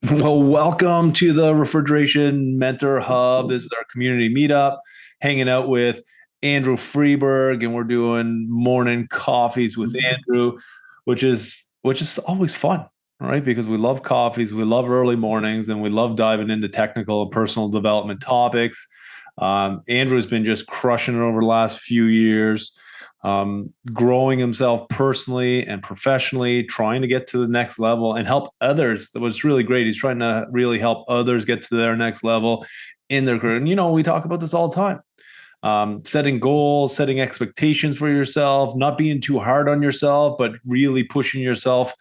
Well, welcome to the Refrigeration Mentor Hub. This is our community meetup, hanging out with Andrew Freeburg, and we're doing morning coffees with Andrew, which is always fun, right? Because we love coffees, we love early mornings, and we love diving into technical and personal development topics. Andrew has been just crushing it over the last few years, growing himself personally and professionally, trying to get to the next level and help others. What's really great, he's trying to really help others get to their next level in their career. And we talk about this all the time. Setting goals, setting expectations for yourself, not being too hard on yourself, but really pushing yourself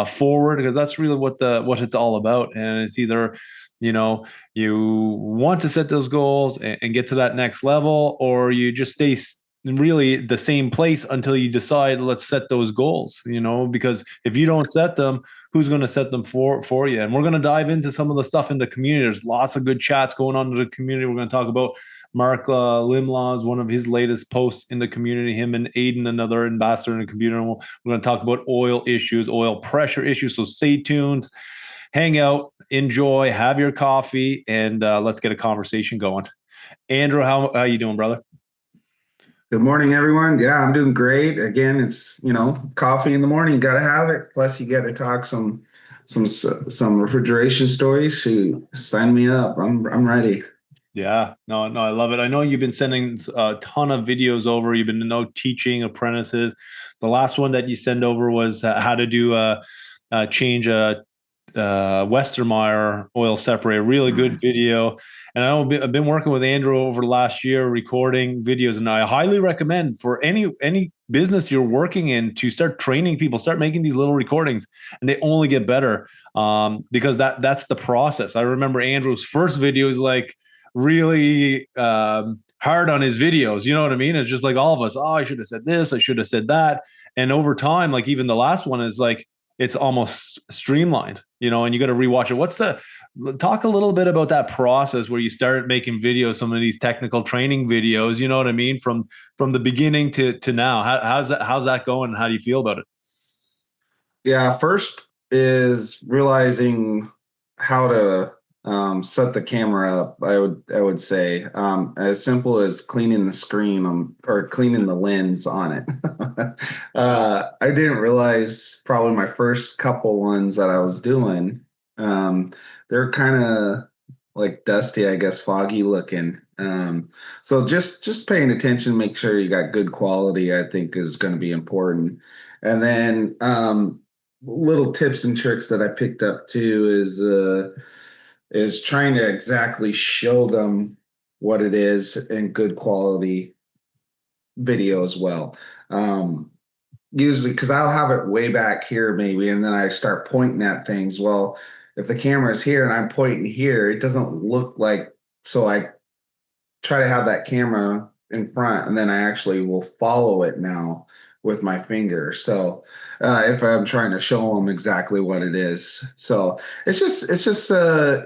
forward, because that's really what it's all about. And it's either you want to set those goals and get to that next level, or you just stay really the same place until you decide, let's set those goals, because if you don't set them, who's going to set them for you? And we're going to dive into some of the stuff in the community. There's lots of good chats going on in the community. We're going to talk about Mark Limlaw's one of his latest posts in the community, him and Aiden, another ambassador in the community. And we're going to talk about oil issues, oil pressure issues. So stay tuned, hang out, enjoy, have your coffee, and let's get a conversation going. Andrew, how you doing, brother? Good morning, everyone. Yeah, I'm doing great. Again, it's coffee in the morning. You got to have it. Plus, you get to talk some refrigeration stories. Shoot, sign me up. I'm ready. Yeah, no, I love it. I know you've been sending a ton of videos over. You've been teaching apprentices. The last one that you sent over was how to do change a Westermeyer oil separator. Really good video. And I've been working with Andrew over the last year, recording videos, and I highly recommend for any business you're working in to start training people, start making these little recordings, and they only get better because that's the process. I remember Andrew's first videos like really hard on his videos. You know what I mean? It's just like all of us. Oh, I should have said this. I should have said that. And over time, like even the last one is like it's almost streamlined. And you got to rewatch it. Talk a little bit about that process where you started making videos, some of these technical training videos. You know what I mean? From the beginning to now. How's that going? How do you feel about it? Yeah, first is realizing how to set the camera up. I would say as simple as cleaning the screen or cleaning the lens on it. I didn't realize probably my first couple ones that I was doing. Um, they're kind of like dusty, I guess, foggy looking. So just paying attention, make sure you got good quality, I think is going to be important. And then little tips and tricks that I picked up too is trying to exactly show them what it is in good quality video as well. Usually, because I'll have it way back here maybe, and then I start pointing at things. Well, if the camera's here and I'm pointing here, it doesn't look like. So I try to have that camera in front, and then I actually will follow it now with my finger. So if I'm trying to show them exactly what it is, so it's just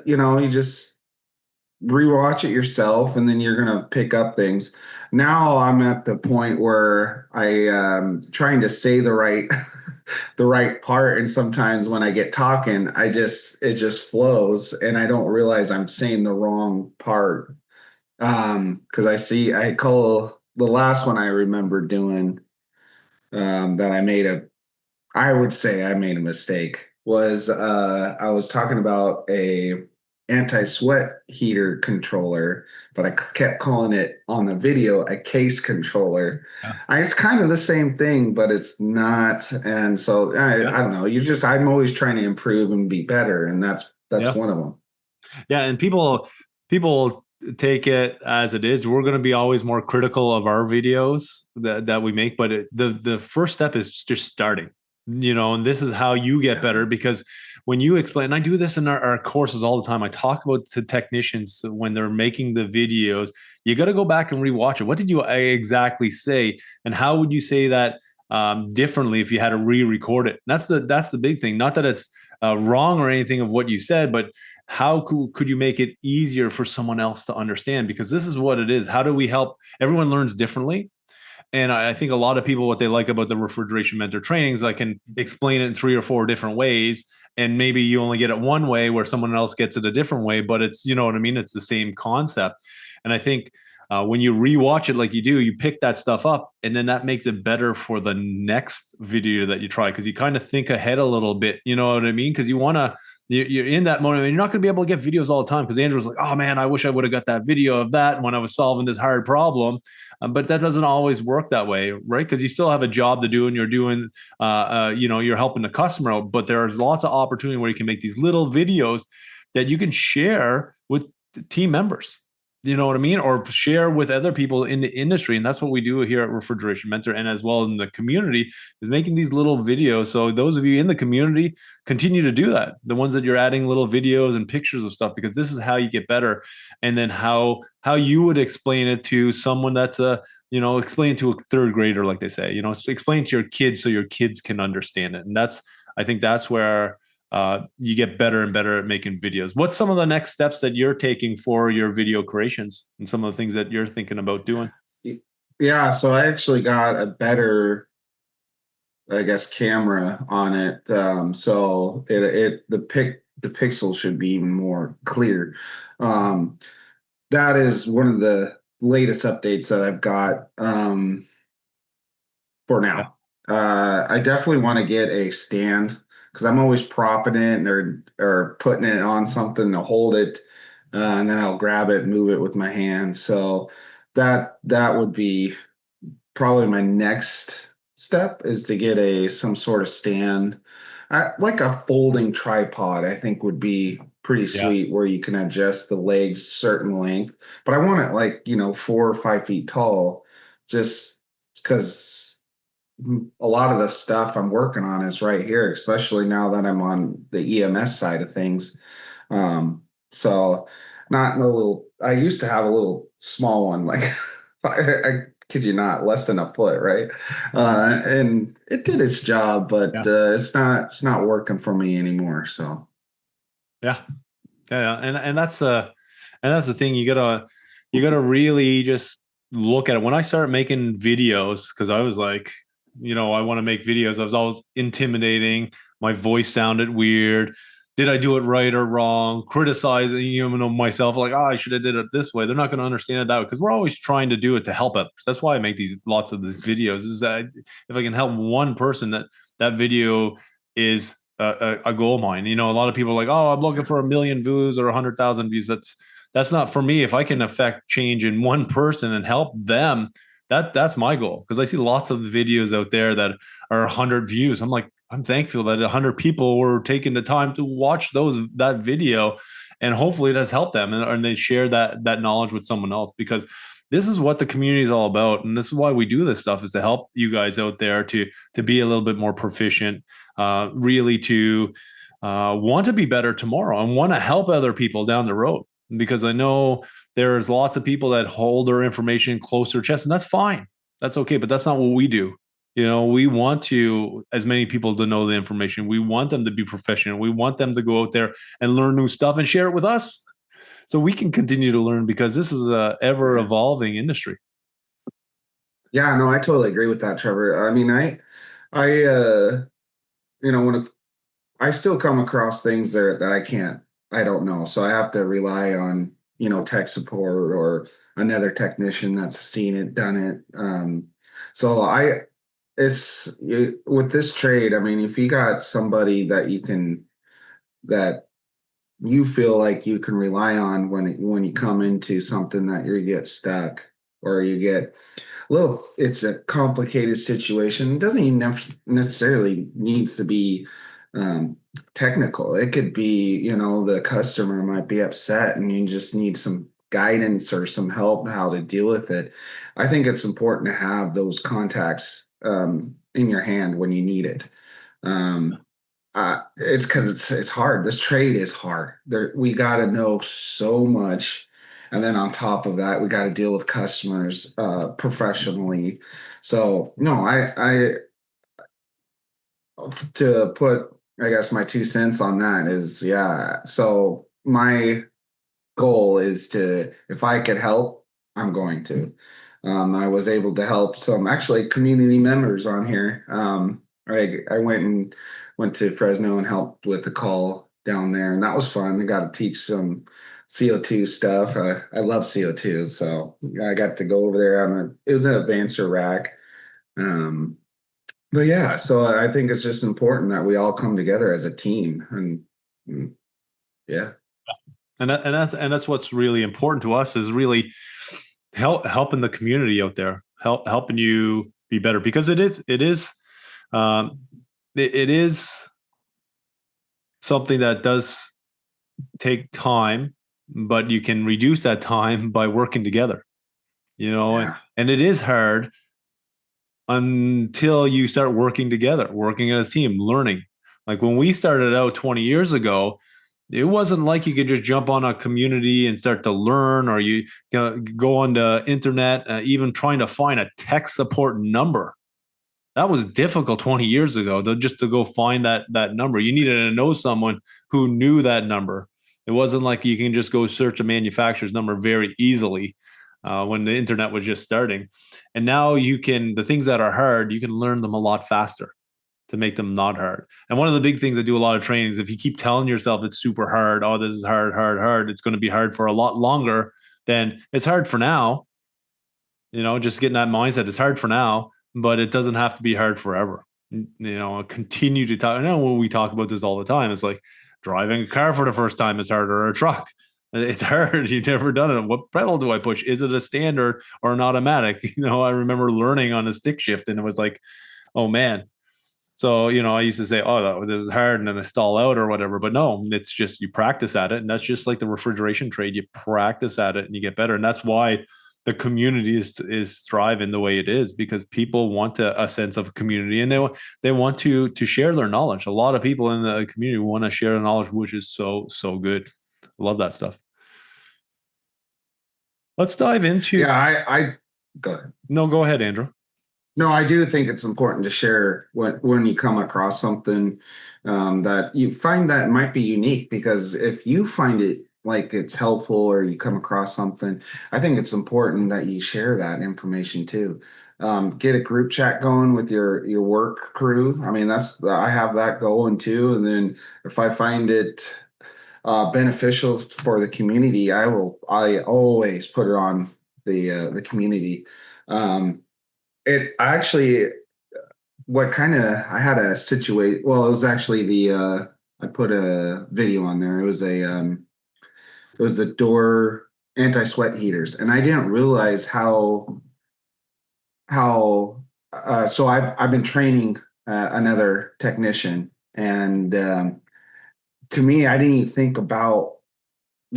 you just rewatch it yourself, and then you're gonna pick up things. Now I'm at the point where I trying to say the right the right part, and sometimes when I get talking, it just flows, and I don't realize I'm saying the wrong part. Because I call the last one I remember doing that I would say I made a mistake was I was talking about a anti-sweat heater controller, but I kept calling it on the video a case controller. Yeah. It's kind of the same thing, but it's not. And so I don't know. I'm always trying to improve and be better, and that's Yeah. one of them. Yeah, and people take it as it is. We're going to be always more critical of our videos that we make, but the first step is just starting. And this is how you get better, because when you explain, and I do this in our courses all the time, I talk about to technicians when they're making the videos, you got to go back and rewatch it. What did you exactly say, and how would you say that differently if you had to re-record it? That's the big thing. Not that it's wrong or anything of what you said, but how could you make it easier for someone else to understand? Because this is what it is. How do we help? Everyone learns differently. And I think a lot of people, what they like about the refrigeration mentor trainings, I can explain it in 3 or 4 different ways. and maybe you only get it one way where someone else gets it a different way, but it's, you know what I mean? It's the same concept. And I think when you rewatch it like you do, you pick that stuff up, and then that makes it better for the next video that you try, because you kind of think ahead a little bit. You know what I mean? Because you want to, you're in that moment, and you're not going to be able to get videos all the time. Because Andrew's like, oh man, I wish I would have got that video of that when I was solving this hard problem. But that doesn't always work that way, right? Because you still have a job to do, and you're doing, you know, you're helping the customer out. But there's lots of opportunity where you can make these little videos that you can share with team members. You know what I mean? Or share with other people in the industry. And that's what we do here at Refrigeration Mentor, and as well in the community, is making these little videos. So those of you in the community, continue to do that. The ones that you're adding little videos and pictures of stuff, because this is how you get better. And then how you would explain it to someone that's you know, explain to a third grader, like they say, you know, explain to your kids so your kids can understand it. And that's, I think that's where you get better and better at making videos. What's some of the next steps that you're taking for your video creations, and some of the things that you're thinking about doing? Yeah, so I actually got a better, I guess, camera on it. So the pixels should be even more clear. That is one of the latest updates that I've got for now. I definitely want to get a stand, because I'm always propping it or putting it on something to hold it, and then I'll grab it and move it with my hand. So that would be probably my next step, is to get some sort of stand. Like a folding tripod, I think would be pretty Yeah. sweet, where you can adjust the legs certain length. But I want it like, 4 or 5 feet tall, just because a lot of the stuff I'm working on is right here, especially now that I'm on the EMS side of things. So not in a little, I used to have a little small one, like I kid you not, less than a foot, right? And it did its job, but Yeah. it's not working for me anymore. So Yeah. Yeah. And that's the thing. You gotta really just look at it. When I started making videos, because I was like, you know, I want to make videos. I was always intimidating. My voice sounded weird. Did I do it right or wrong? Criticizing, you know, myself, like, oh, I should have did it this way. They're not going to understand it that way, because we're always trying to do it to help others. That's why I make lots of these videos. Is that if I can help one person, that video is a goal of mine. You know, a lot of people are like, oh, I'm looking for 1 million views or 100,000 views. That's not for me. If I can affect change in one person and help them, that's my goal. Because I see lots of videos out there that are 100 views. I'm like, I'm thankful that 100 people were taking the time to watch that video, and hopefully that's helped them, and they share that knowledge with someone else, because this is what the community is all about, and this is why we do this stuff, is to help you guys out there to be a little bit more proficient, really to want to be better tomorrow and want to help other people down the road. Because I know there's lots of people that hold their information close to their chest, and that's fine. That's okay, but that's not what we do. You know, we want as many people to know the information. We want them to be professional. We want them to go out there and learn new stuff and share it with us, so we can continue to learn, because this is a ever evolving industry. yeah, no, I totally agree with that, Trevor. I mean, when I still come across things that I don't know. So I have to rely on, tech support or another technician that's seen it, done it. So with this trade, I mean, if you got somebody that you feel like you can rely on when you come into something that you get stuck, or you get, well, it's a complicated situation. It doesn't even necessarily needs to be technical. It could be, the customer might be upset and you just need some guidance or some help how to deal with it. I think it's important to have those contacts in your hand when you need it. It's because it's hard. This trade is hard. We got to know so much, and then on top of that, we got to deal with customers professionally. So no, I to put, I guess, my 2 cents on that is, yeah. So my goal is to, if I could help, I'm going to. I was able to help some actually community members on here. I went to Fresno and helped with the call down there, and that was fun. I got to teach some CO2 stuff. I love CO2, so I got to go over there it was an advancer rack. Um, but yeah, so I think it's just important that we all come together as a team, and yeah. And that's what's really important to us is really helping the community out there, helping you be better, because um, it is something that does take time, but you can reduce that time by working together, Yeah. and it is hard until you start working together, working as a team, learning. Like when we started out 20 years ago, it wasn't like you could just jump on a community and start to learn, or you go on the internet, even trying to find a tech support number. That was difficult 20 years ago, though, just to go find that number. You needed to know someone who knew that number. It wasn't like you can just go search a manufacturer's number very easily when the internet was just starting. And now the things that are hard, you can learn them a lot faster to make them not hard. And one of the big things I do a lot of trainings, if you keep telling yourself it's super hard, oh, this is hard, hard, hard, it's going to be hard for a lot longer, then it's hard for now. Just getting that mindset, it's hard for now, but it doesn't have to be hard forever. Continue to talk. I know when we talk about this all the time, it's like driving a car for the first time is harder, or a truck. It's hard. You've never done it. What pedal do I push? Is it a standard or an automatic? I remember learning on a stick shift, and it was like, oh man. So, I used to say, oh, this is hard, and then I stall out or whatever. But no, it's just you practice at it. And that's just like the refrigeration trade. You practice at it and you get better. And that's why the community is thriving the way it is, because people want a sense of community, and they want to share their knowledge. A lot of people in the community want to share the knowledge, which is so, so good. I love that stuff. Let's dive into. Yeah, I go ahead. No, go ahead, Andrew. No, I do think it's important to share when you come across something that you find that might be unique, because if you find it like it's helpful or you come across something, I think it's important that you share that information too. Get a group chat going with your work crew. I mean, I have that going too. And then if I find it beneficial for the community, I always put it on the community. It actually, what kind of, I had a situation, well, it was actually I put a video on there. It was the door anti-sweat heaters. And I didn't realize so I've been training another technician. And to me, I didn't even think about,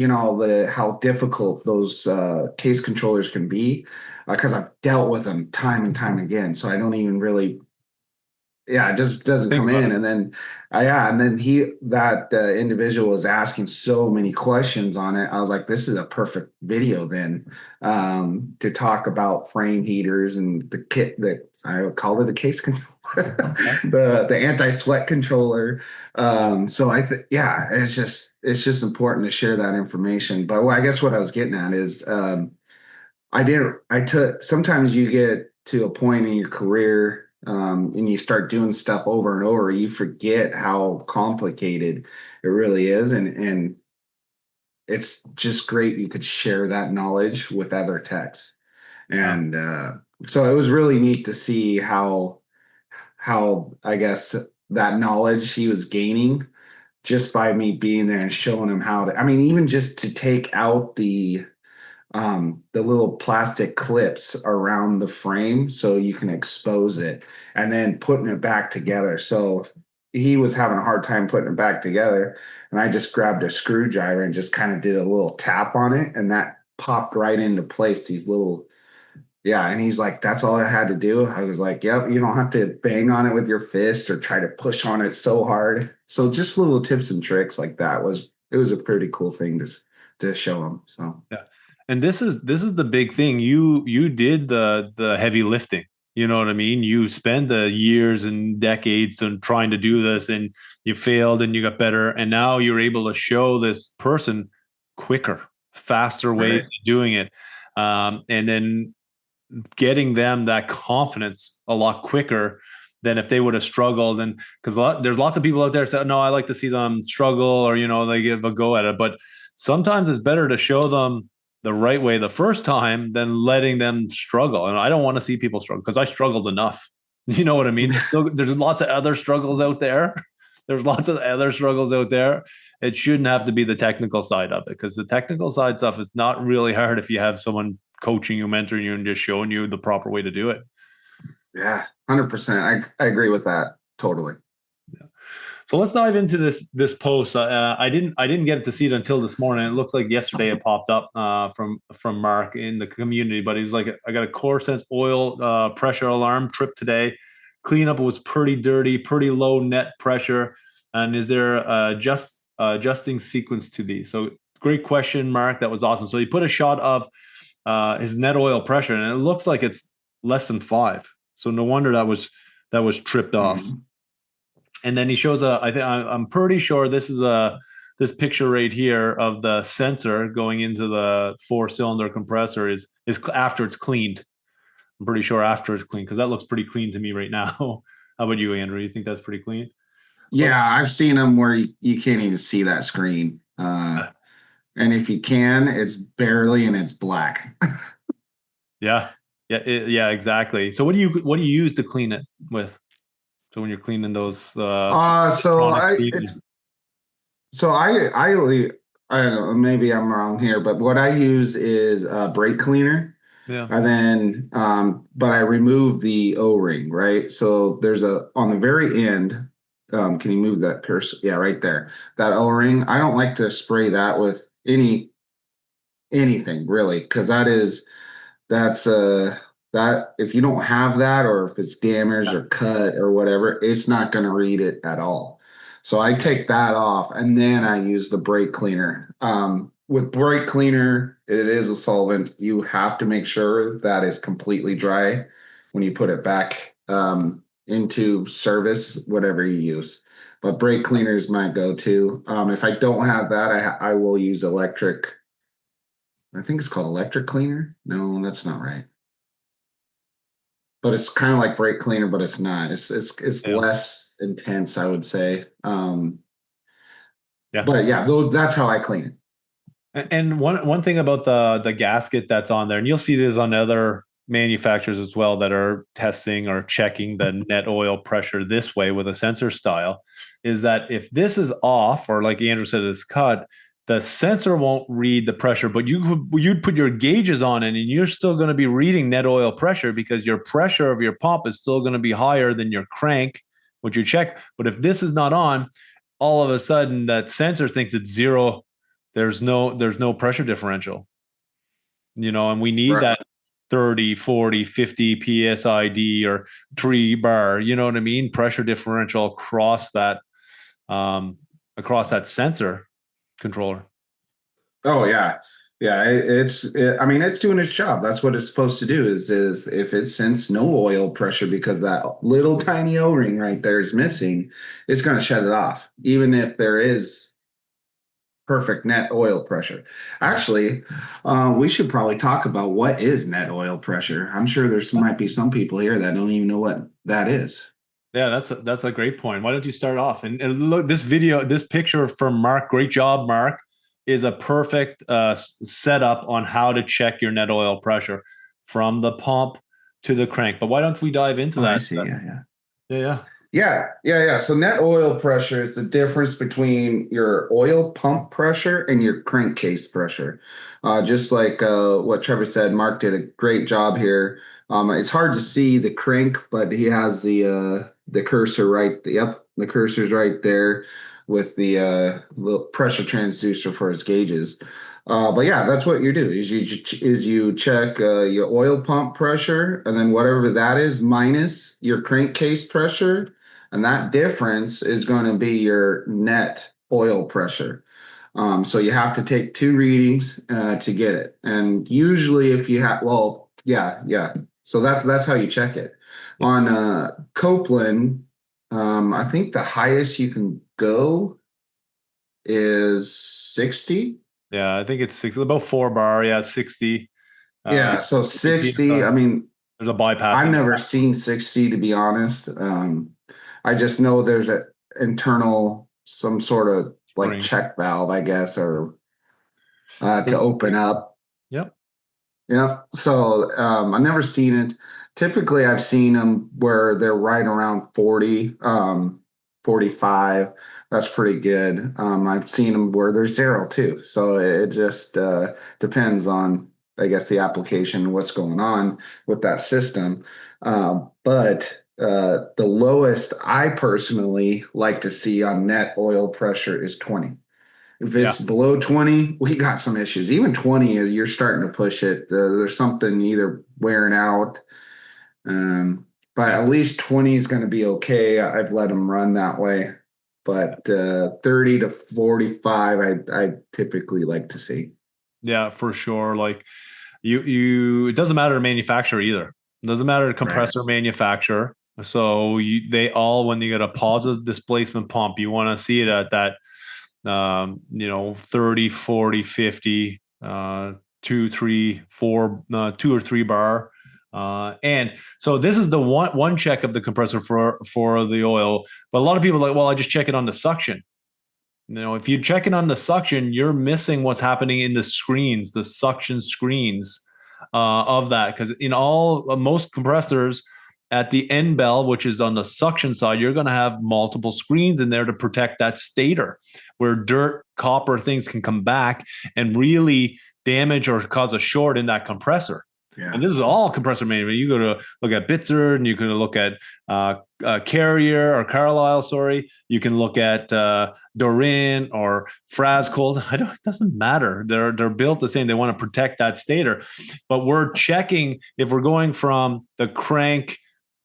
how difficult those case controllers can be, because I've dealt with them time and time again. So I don't even really, yeah, it just doesn't Think come about in. it. And then, yeah, and then that individual was asking so many questions on it. I was like, this is a perfect video then, to talk about frame heaters and the kit that I call it the case controller, the anti-sweat controller. So yeah, it's just important to share that information. But I guess what I was getting at is, sometimes you get to a point in your career, and you start doing stuff over and over, you forget how complicated it really is. And it's just great you could share that knowledge with other techs. And so it was really neat to see how I guess that knowledge he was gaining just by me being there and showing him how to, I mean, even just to take out the little plastic clips around the frame so you can expose it, and then putting it back together. So he was having a hard time putting it back together, and I just grabbed a screwdriver and just kind of did a little tap on it, and that popped right into place, these little, yeah. And he's like, that's all I had to do. I was like, yep, you don't have to bang on it with your fist or try to push on it so hard. So just little tips and tricks like that it was a pretty cool thing to show him. So Yeah. And this is the big thing. You did the heavy lifting. You know what I mean? You spent the years and decades on trying to do this, and you failed and you got better. And now you're able to show this person quicker, faster ways right. of doing it. And then getting them that confidence a lot quicker. than if they would have struggled. And because there's lots of people out there say, no, I like to see them struggle, or, they give a go at it. But sometimes it's better to show them the right way the first time than letting them struggle. And I don't want to see people struggle, because I struggled enough. You know what I mean? There's lots of other struggles out there. There's lots of other struggles out there. It shouldn't have to be the technical side of it, because the technical side stuff is not really hard if you have someone coaching you, mentoring you, and just showing you the proper way to do it. Yeah, 100%. I agree with that totally. Yeah. So let's dive into this post. I didn't get to see it until this morning. It looks like yesterday it popped up from Mark in the community. But he's like, I got a core sense oil pressure alarm trip today. Cleanup was pretty dirty, pretty low net pressure. And is there adjusting sequence to these? So great question, Mark. That was awesome. So he put a shot of his net oil pressure, and it looks like it's less than 5. So no wonder that was tripped off. Mm-hmm. And then he shows I'm pretty sure this is this picture right here of the sensor going into the 4-cylinder compressor is after it's cleaned. I'm pretty sure after it's cleaned, because that looks pretty clean to me right now. How about you, Andrew? You think that's pretty clean? Yeah, I've seen them where you can't even see that screen. And if you can, it's barely, and it's black. Yeah, exactly. So what do you use to clean it with? So when you're cleaning those, I don't know, maybe I'm wrong here, but what I use is a brake cleaner. Yeah. And then, but I remove the O-ring, right? So there's on the very end. Can you move that cursor? Yeah, right there. That O-ring. I don't like to spray that with anything really, because that if you don't have that, or if it's damaged or cut or whatever, it's not going to read it at all. So I take that off, and then I use the brake cleaner. With brake cleaner, it is a solvent. You have to make sure that is completely dry when you put it back into service, whatever you use. But brake cleaner is my go-to. If I don't have that, I will use electric. I think it's called electric cleaner. No, that's not right. But it's kind of like brake cleaner, but it's not. It's less intense, I would say. But yeah, that's how I clean it. And one thing about the gasket that's on there, and you'll see this on other manufacturers as well that are testing or checking the net oil pressure this way with a sensor style, is that if this is off, or like Andrew said, it's cut, the sensor won't read the pressure, but you'd put your gauges on it, and you're still going to be reading net oil pressure, because your pressure of your pump is still going to be higher than your crank, which you check. But if this is not on, all of a sudden that sensor thinks it's zero. There's no pressure differential, and we need that 30, 40, 50 PSID or 3 bar, you know what I mean? Pressure differential across that sensor controller. Oh yeah. Yeah. I mean, it's doing its job. That's what it's supposed to do is if it senses no oil pressure because that little tiny O-ring right there is missing, it's going to shut it off, even if there is perfect net oil pressure. Actually, we should probably talk about what is net oil pressure. I'm sure might be some people here that don't even know what that is. Yeah, that's a great point. Why don't you start off? And look, this picture from Mark, great job, Mark, is a perfect setup on how to check your net oil pressure from the pump to the crank. But why don't we dive into that? I see. Yeah. So net oil pressure is the difference between your oil pump pressure and your crankcase pressure. Just like what Trevor said, Mark did a great job here. It's hard to see the crank, but he has the cursor right. The cursor's right there with the little pressure transducer for his gauges. But yeah, that's what you do is you check your oil pump pressure, and then whatever that is minus your crankcase pressure. And that difference is going to be your net oil pressure. So you have to take 2 readings to get it. And usually if you have, So that's how you check it. On Copeland, I think the highest you can go is 60. Yeah, I think it's 60, about 4 bar. Yeah, 60. So 60. I mean, There's a bypassing. I've never seen 60 to be honest. I just know there's a internal some sort of like Spring. check valve, I guess, or to open up. Yep. Yeah. So I've never seen it. Typically, I've seen them where they're right around 40, 45. That's pretty good. I've seen them where they're zero too. So it just depends on, I guess, the application, what's going on with that system. But the lowest I personally like to see on net oil pressure is 20. If Yeah. it's below 20, we got some issues. Even 20, you're starting to push it. There's something either wearing out. But at least 20 is going to be okay. I've let them run that way. But 30 to 45, I typically like to see. Yeah, for sure. Like it doesn't matter to manufacturer either. It doesn't matter to Right. compressor manufacturer. So they all, when you get a positive displacement pump, you want to see it at that, 30, 40, 50, 2, 3, 4, 2 or 3 bar. And so this is the one check of the compressor for the oil. But a lot of people are like, well, I just check it on the suction. If you check it on the suction, you're missing what's happening in the screens, the suction screens of that. Because in most compressors, at the end bell, which is on the suction side, you're going to have multiple screens in there to protect that stator, where dirt, copper, things can come back and really damage or cause a short in that compressor. Yeah. And this is all compressor management. You go to look at Bitzer, and you can look at Carrier or Carlisle. Sorry, you can look at Dorin or Frascold. It doesn't matter. They're built the same. They want to protect that stator, but we're checking if we're going from the crank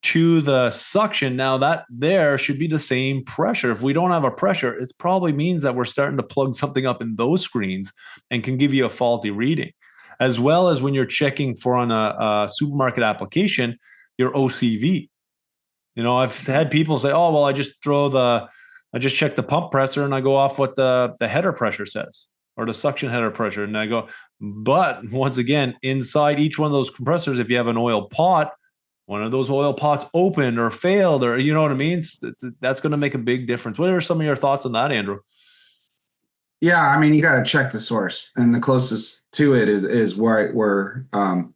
to the suction. Now that there should be the same pressure. If we don't have a pressure, it probably means that we're starting to plug something up in those screens and can give you a faulty reading. As well as when you're checking for on a supermarket application, your OCV. I've had people say, "Oh, well, I just check the pump pressure and I go off what the header pressure says or the suction header pressure." And I go, but once again, inside each one of those compressors, if you have an oil pot, one of those oil pots opened or failed, or you know what I mean, that's going to make a big difference. What are some of your thoughts on that, Andrew? Yeah, I mean, you got to check the source, and the closest to it is where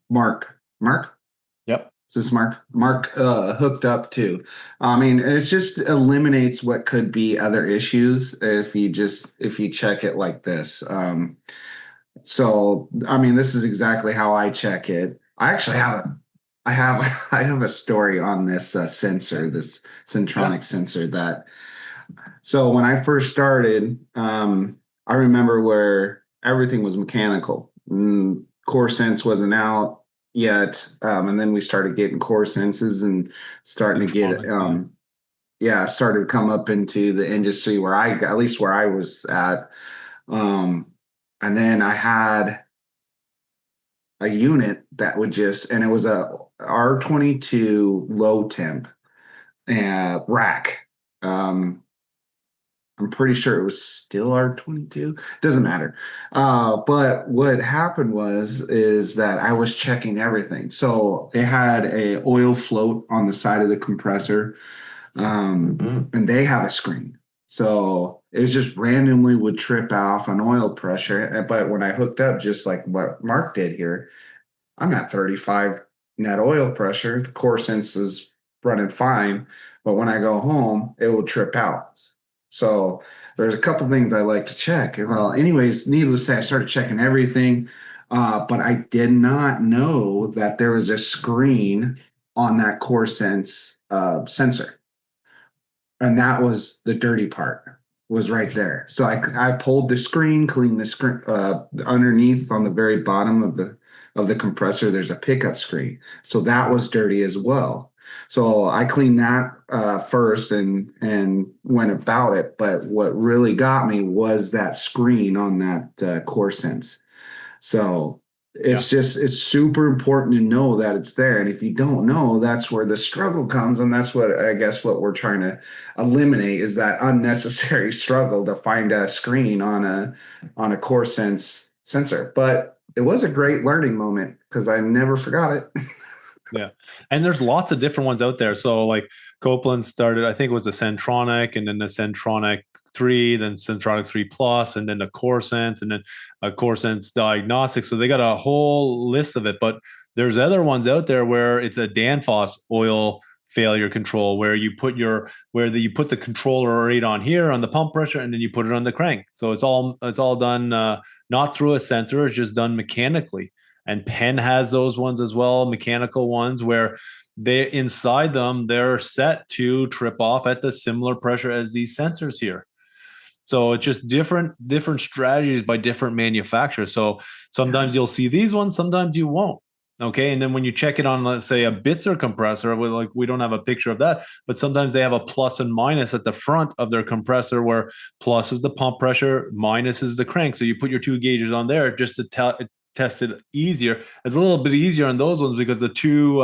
Mark. Yep. Is this Mark hooked up to? I mean, it just eliminates what could be other issues if you check it like this. So I mean, this is exactly how I check it. I actually I have a story on this sensor, this Yeah. Centronic sensor that. So when I first started, I remember where everything was mechanical. Core Sense wasn't out yet, and then we started getting Core Senses and starting to get started to come up into the industry where at least where I was at. And then I had a unit that would and it was a R22 low temp rack. I'm pretty sure it was still R22. Doesn't matter. But what happened is that I was checking everything. So it had a oil float on the side of the compressor, and they have a screen. So it was just randomly would trip off on oil pressure. But when I hooked up, just like what Mark did here, I'm at 35 net oil pressure. The core sense is running fine. But when I go home, it will trip out. So there's a couple things I like to check. Well, anyways, needless to say, I started checking everything, but I did not know that there was a screen on that core sense sensor, and that was the dirty part. Was right there. So I pulled the screen, cleaned the screen underneath on the very bottom of the compressor. There's a pickup screen, so that was dirty as well. So I cleaned that first and went about it. But what really got me was that screen on that core sense. So it's super important to know that it's there. And if you don't know, that's where the struggle comes. And that's what I guess what we're trying to eliminate is that unnecessary struggle to find a screen on a core sense sensor. But it was a great learning moment because I never forgot it. Yeah. And there's lots of different ones out there. So like Copeland started, I think it was the Centronic, and then the Centronic 3, then Centronic 3 Plus, and then the Corsense, and then Corsense Diagnostic. So they got a whole list of it. But there's other ones out there where it's a Danfoss oil failure control, where you put you put the controller right on here on the pump pressure, and then you put it on the crank. So it's all done not through a sensor, it's just done mechanically. And Penn has those ones as well, mechanical ones where they inside them they're set to trip off at the similar pressure as these sensors here. So it's just different strategies by different manufacturers. So sometimes you'll see these ones, sometimes you won't. Okay, and then when you check it on, let's say, a Bitzer compressor, we don't have a picture of that, but sometimes they have a plus and minus at the front of their compressor, where plus is the pump pressure, minus is the crank. So you put your two gauges on there just to test it easier. It's a little bit easier on those ones because the two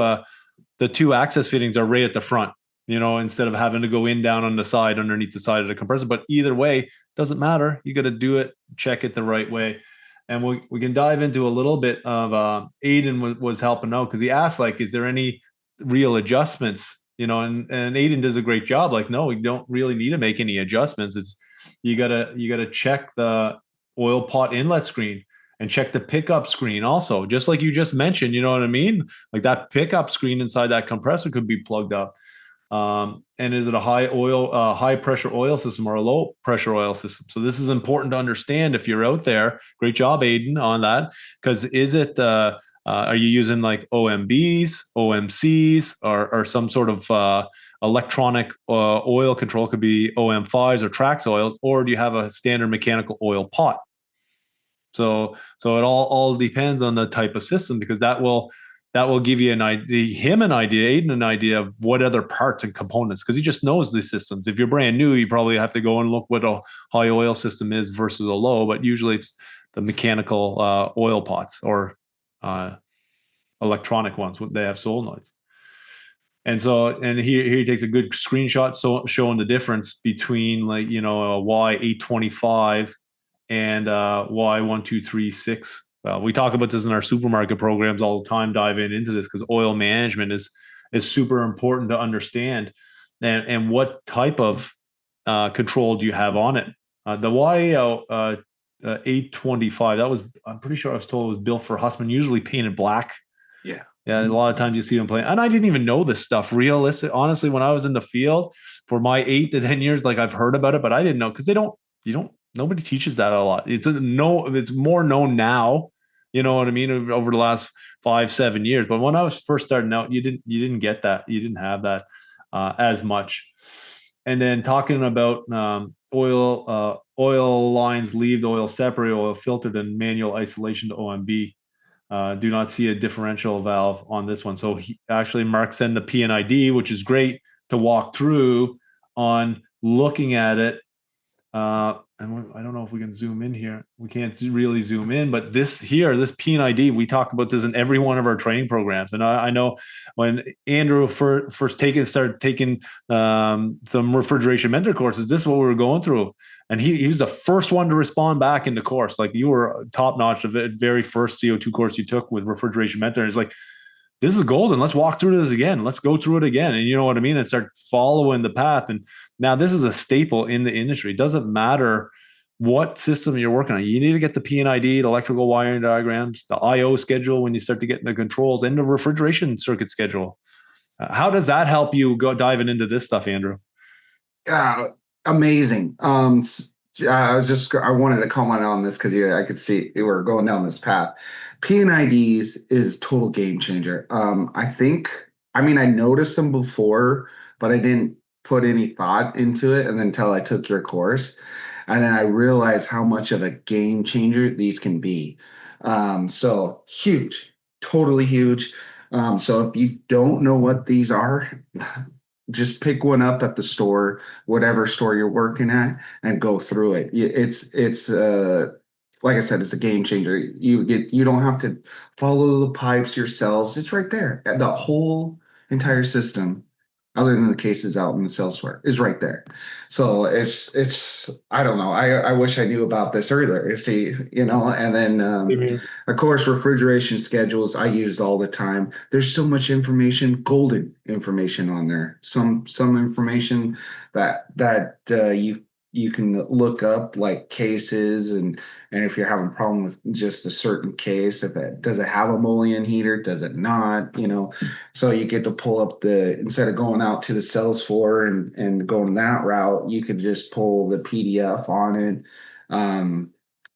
access fittings are right at the front, instead of having to go in down on the side underneath the side of the compressor. But either way, doesn't matter. You got to do it, check it the right way. And we can dive into a little bit of Aiden was helping out because he asked, like, is there any real adjustments? And Aiden does a great job. Like, no, we don't really need to make any adjustments. It's you gotta check the oil pot inlet screen and check the pickup screen also, just like you just mentioned. You know what I mean? Like that pickup screen inside that compressor could be plugged up. And is it a high pressure oil system or a low pressure oil system? So this is important to understand if you're out there. Great job, Aiden, on that. Because are you using like OMBs, OMCs, or some sort of electronic oil control? Could be OM5s or Trax oils, or do you have a standard mechanical oil pot? So it all depends on the type of system, because that will give you Aiden an idea of what other parts and components, because he just knows these systems. If you're brand new, you probably have to go and look what a high oil system is versus a low, but usually it's the mechanical oil pots or electronic ones. They have solenoids. And here he takes a good screenshot showing the difference between, like, a Y825 and Y1236. We talk about this in our supermarket programs all the time, diving into this, because oil management is super important to understand, and what type of control do you have on it. The Y825, I'm pretty sure I was told it was built for Hussmann, usually painted black. Yeah. Yeah, a lot of times you see them playing, and I didn't even know this stuff. Honestly, when I was in the field for my 8 to 10 years, like, I've heard about it, but I didn't know, because nobody teaches that a lot. It's more known now, you know what I mean, over the last 5-7 years. But when I was first starting out, you didn't get that. You didn't have that as much. And then talking about oil lines, leave oil separate, oil filtered, and manual isolation to OMB. Do not see a differential valve on this one. So Mark sent the P&ID, which is great to walk through on looking at it. And I don't know if we can zoom in here. We can't really zoom in, but this P&ID, we talk about this in every one of our training programs. And I know when Andrew first started taking some refrigeration mentor courses, this is what we were going through. And he was the first one to respond back in the course. Like, you were top notch of the very first CO2 course you took with refrigeration mentor. It's like, this is golden. Let's walk through this again. Let's go through it again. And you know what I mean? And start following the path. And now this is a staple in the industry. It doesn't matter what system you're working on. You need to get the P&ID, the electrical wiring diagrams, the IO schedule when you start to get into controls, and the refrigeration circuit schedule. How does that help you go diving into this stuff, Andrew? Amazing. I wanted to comment on this because I could see we were going down this path. P&IDs is total game changer. I noticed them before, but I didn't put any thought into it until I took your course. And then I realized how much of a game changer these can be. So huge, totally huge. So if you don't know what these are, just pick one up at the store, whatever store you're working at, and go through it. It's like I said, it's a game changer. You don't have to follow the pipes yourselves. It's right there. The whole entire system other than the cases out in the sales floor, is right there. So it's I don't know. I wish I knew about this earlier. You see, and then of course refrigeration schedules I used all the time. There's so much information, golden information on there. Some information that you can look up like cases and if you're having a problem with just a certain case, if it does it have a Mullion heater, does it not, so you get to pull up instead of going out to the sales floor and going that route, you could just pull the PDF on it.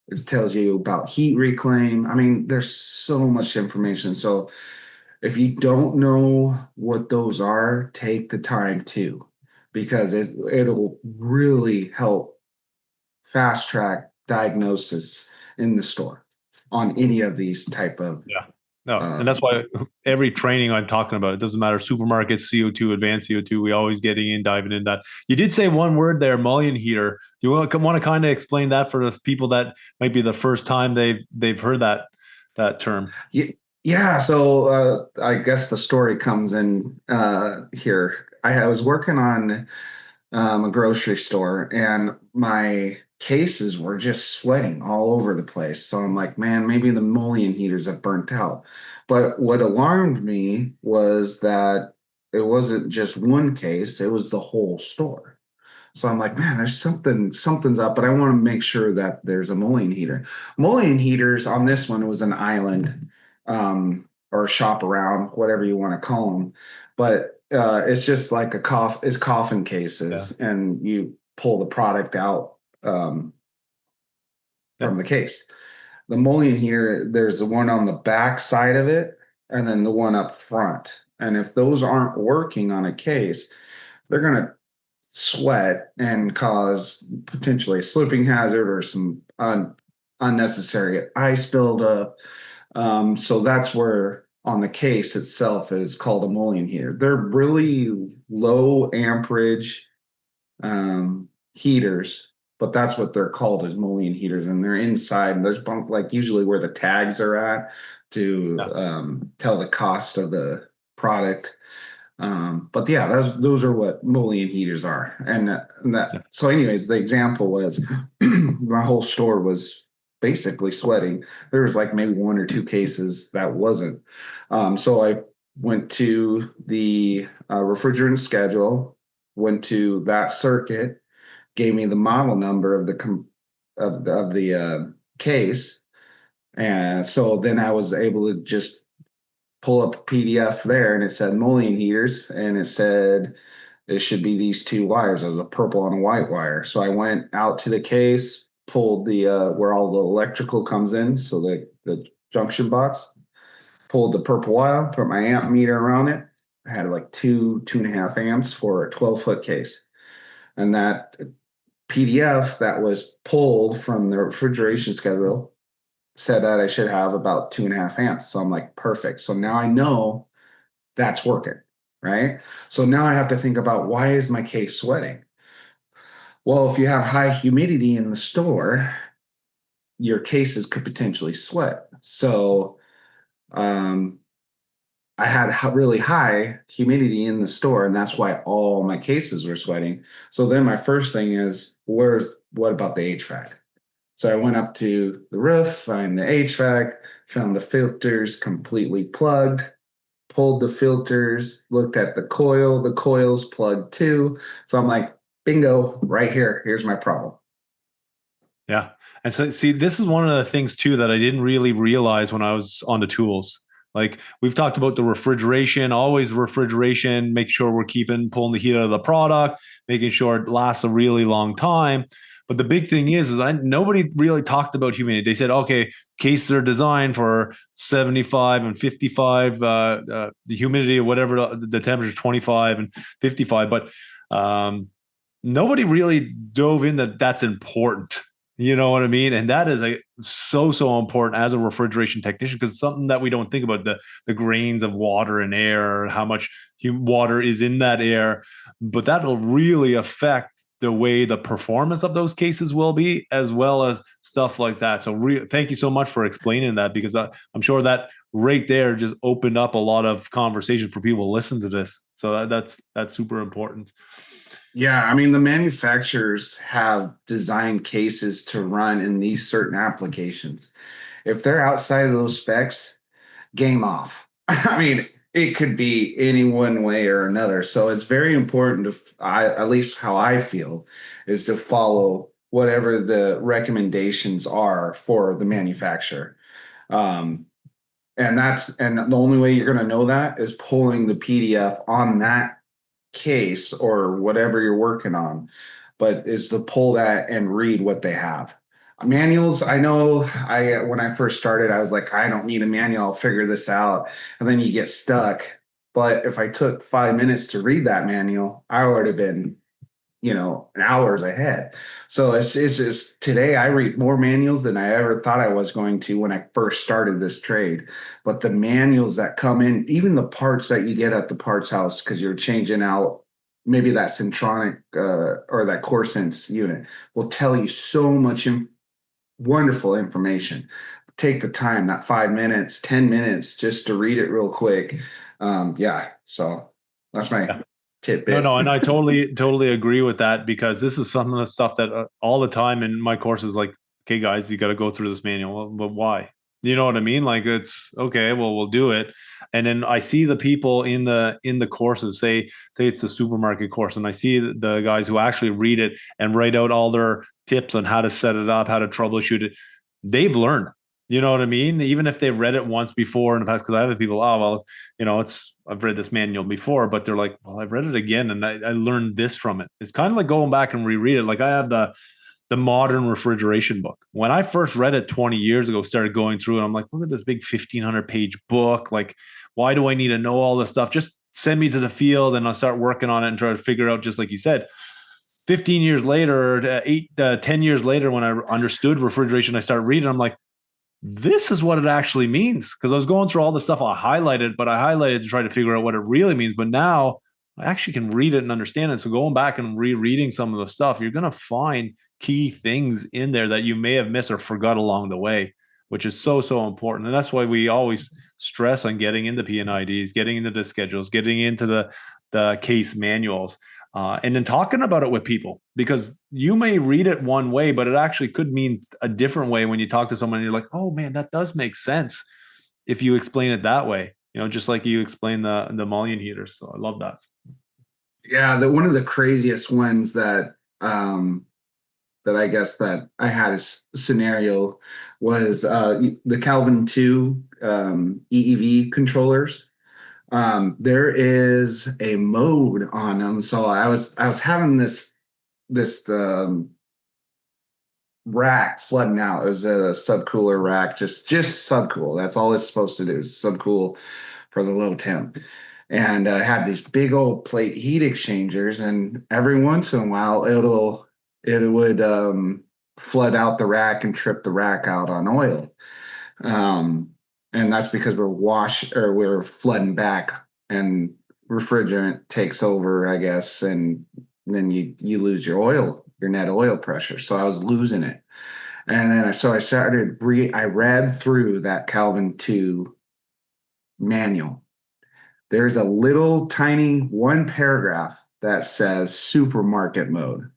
It tells you about heat reclaim. I mean, there's so much information. So if you don't know what those are, take the time to, because it'll really help fast track diagnosis in the store on any of these type of. Yeah. No, and that's why every training I'm talking about, it doesn't matter, supermarkets, CO2, advanced CO2, we always getting in, diving in that. You did say one word there, Mullion heater. Do you want to kind of explain that for the people that might be the first time they've heard that term? Yeah. So I guess the story comes in here. I was working on a grocery store, and my cases were just sweating all over the place. So I'm like, man, maybe the Mullion heaters have burnt out. But what alarmed me was that it wasn't just one case, it was the whole store. So I'm like, man, there's something's up, but I want to make sure that there's a Mullion heater. Mullion heaters on this one was an island, or a shop around, whatever you want to call them. But it's just like it's coffin cases, and you pull the product out from the case. The Mullion here, there's the one on the back side of it, and then the one up front. And if those aren't working on a case, they're gonna sweat and cause potentially a slipping hazard or some unnecessary ice buildup. So that's where on the case itself is called a Mullion heater. They're really low amperage heaters, but that's what they're called, as Mullion heaters, and they're inside. And there's like usually where the tags are at to tell the cost of the product. But yeah, those are what Mullion heaters are. So anyways, the example was my whole store was basically sweating. There was like maybe one or two cases that wasn't. So I went to the refrigerant schedule, went to that circuit, gave me the model number of the case, and so then I was able to just pull up a PDF there, and it said Mullion heaters, and it said it should be these two wires. It was a purple and a white wire. So I went out to the case, pulled the where all the electrical comes in, so the junction box, pulled the purple wire, put my amp meter around it. I had like 2.5 amps for a 12-foot case. And that PDF that was pulled from the refrigeration schedule said that I should have about 2.5 amps. So I'm like, perfect. So now I know that's working, right? So now I have to think about, why is my case sweating? Well, if you have high humidity in the store, your cases could potentially sweat. So I had really high humidity in the store, and that's why all my cases were sweating. So then my first thing is, what about the HVAC? So I went up to the roof, found the HVAC, found the filters completely plugged, pulled the filters, looked at the coil's plugged too. So I'm like, bingo, right here. Here's my problem. Yeah. And so, see, this is one of the things too that I didn't really realize when I was on the tools. Like, we've talked about the refrigeration, always refrigeration, making sure we're pulling the heat out of the product, making sure it lasts a really long time. But the big thing is nobody really talked about humidity. They said, okay, cases are designed for 75 and 55, the humidity or whatever, the temperature is 25 and 55. But nobody really dove in that's important. You know what I mean? And that is so important as a refrigeration technician, because it's something that we don't think about, the grains of water and air, how much water is in that air. But that will really affect the way the performance of those cases will be, as well as stuff like that. So thank you so much for explaining that, because I'm sure that right there just opened up a lot of conversation for people to listen to this. So that's super important. Yeah, I mean, the manufacturers have designed cases to run in these certain applications. If they're outside of those specs, game off. I mean, it could be any one way or another. So it's very important to, at least how I feel, is to follow whatever the recommendations are for the manufacturer. Um, and the only way you're going to know that is pulling the PDF on that case or whatever you're working on, but is to pull that and read what they have. Manuals, I know when I first started, I was like, I don't need a manual, I'll figure this out. And then you get stuck. But if I took 5 minutes to read that manual, I would have been, hours ahead. So it's just today I read more manuals than I ever thought I was going to when I first started this trade. But the manuals that come in, even the parts that you get at the parts house, because you're changing out maybe that Centronic or that CoreSense unit, will tell you so much wonderful information. Take the time, that 5 minutes, 10 minutes, just to read it real quick. So that's my tidbit. No, and I totally agree with that, because this is some of the stuff that all the time in my course is like, okay, guys, you got to go through this manual, but why? You know what I mean? Like, it's okay, well, we'll do it. And then I see the people in the courses, say it's the supermarket course, and I see the guys who actually read it and write out all their tips on how to set it up, how to troubleshoot it. They've learned. You know what I mean? Even if they've read it once before in the past, because I have people, I've read this manual before, but they're like, well, I've read it again and I learned this from it. It's kind of like going back and reread it. Like I have the modern refrigeration book. When I first read it 20 years ago, started going through it, I'm like, look at this big 1,500-page book. Like, why do I need to know all this stuff? Just send me to the field and I'll start working on it and try to figure out, just like you said. 15 years later, 10 years later, when I understood refrigeration, I started reading, I'm like, this is what it actually means. Because I was going through all the stuff I highlighted, but I highlighted to try to figure out what it really means. But now I actually can read it and understand it. So going back and rereading some of the stuff, you're going to find key things in there that you may have missed or forgot along the way, which is so important. And that's why we always stress on getting into P&IDs, getting into the schedules, getting into the case manuals. And then talking about it with people, because you may read it one way, but it actually could mean a different way when you talk to someone and you're like, oh man, that does make sense if you explain it that way, just like you explain the Mullion heaters. So I love that. Yeah, one of the craziest ones that I guess that I had a scenario was the Calvin 2 EEV controllers. There is a mode on them. So I was having this rack flooding out. It was a subcooler rack, just subcool. That's all it's supposed to do, is subcool for the low temp. And I had these big old plate heat exchangers, and every once in a while it would flood out the rack and trip the rack out on oil. And that's because we're flooding back and refrigerant takes over, I guess, and then you lose your net oil pressure. So I was losing it. And then I read through that Calvin 2 manual. There's a little tiny one paragraph that says supermarket mode.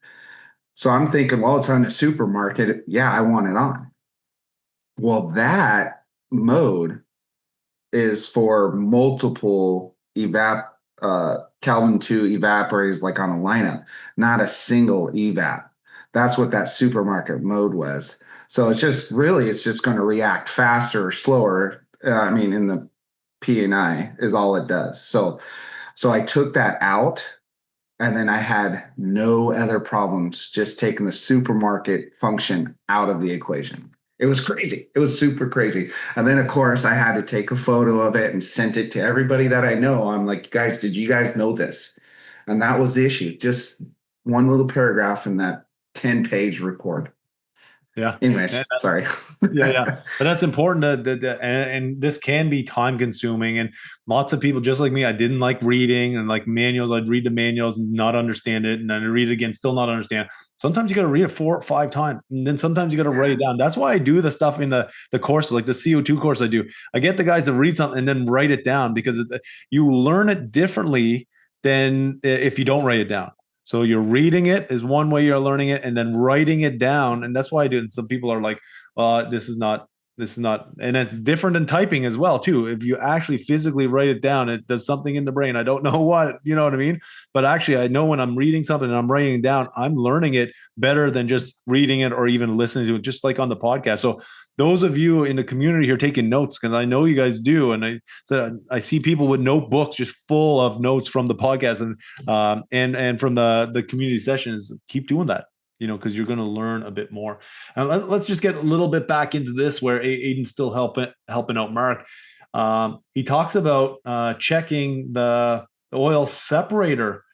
So I'm thinking, well, it's on the supermarket. Yeah, I want it on. Well, that mode is for multiple Calvin 2 evaporators, like on a lineup, not a single evap. That's what that supermarket mode was. So it's just going to react faster or slower. In the P&I is all it does. So I took that out, and then I had no other problems just taking the supermarket function out of the equation. It was crazy. It was super crazy. And then, of course, I had to take a photo of it and sent it to everybody that I know. I'm like, guys, did you guys know this? And that was the issue. Just one little paragraph in that 10-page report. Yeah. Anyways, sorry. Yeah. But that's important. And this can be time consuming. And lots of people, just like me, I didn't like reading and like manuals. I'd read the manuals and not understand it. And then I read it again, still not understand. Sometimes you got to read it 4 or 5 times, and then sometimes you got to write it down. That's why I do the stuff in the courses, like the CO2 course I do. I get the guys to read something and then write it down, because you learn it differently than if you don't write it down. So you're reading it is one way you're learning it, and then writing it down. And that's why I do it. Some people are like, this is not, and it's different than typing as well, too. If you actually physically write it down, it does something in the brain. I don't know what, you know what I mean? But actually, I know when I'm reading something and I'm writing it down, I'm learning it better than just reading it or even listening to it, just like on the podcast. So those of you in the community here taking notes, because I know you guys do, and I see people with notebooks just full of notes from the podcast and from the community sessions. Keep doing that, because you're going to learn a bit more. And let's just get a little bit back into this, where Aiden's still helping out Mark. He talks about checking the oil separator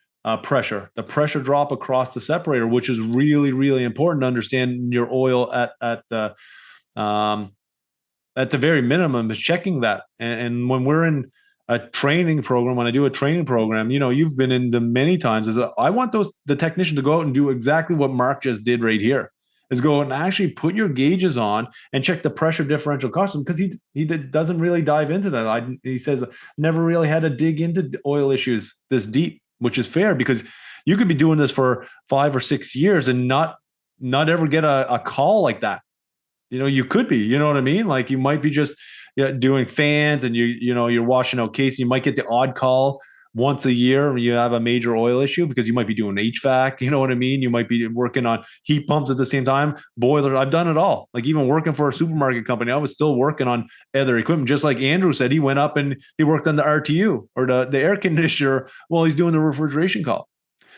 pressure, the pressure drop across the separator, which is really, really important to understand your oil at the very minimum, is checking that. And when we're in a training program, when I do a training program, you've been in them many times, is I want the technician to go out and do exactly what Mark just did right here, is go and actually put your gauges on and check the pressure differential custom, because he doesn't really dive into that. He says, never really had to dig into oil issues this deep, which is fair, because you could be doing this for 5 or 6 years and not ever get a call like that. You could be, you know what I mean? Like, you might be just doing fans, and you're washing out case. You might get the odd call once a year when you have a major oil issue, because you might be doing HVAC, you know what I mean? You might be working on heat pumps at the same time, boilers. I've done it all. Like, even working for a supermarket company, I was still working on other equipment. Just like Andrew said, he went up and he worked on the RTU, or the air conditioner, while he's doing the refrigeration call.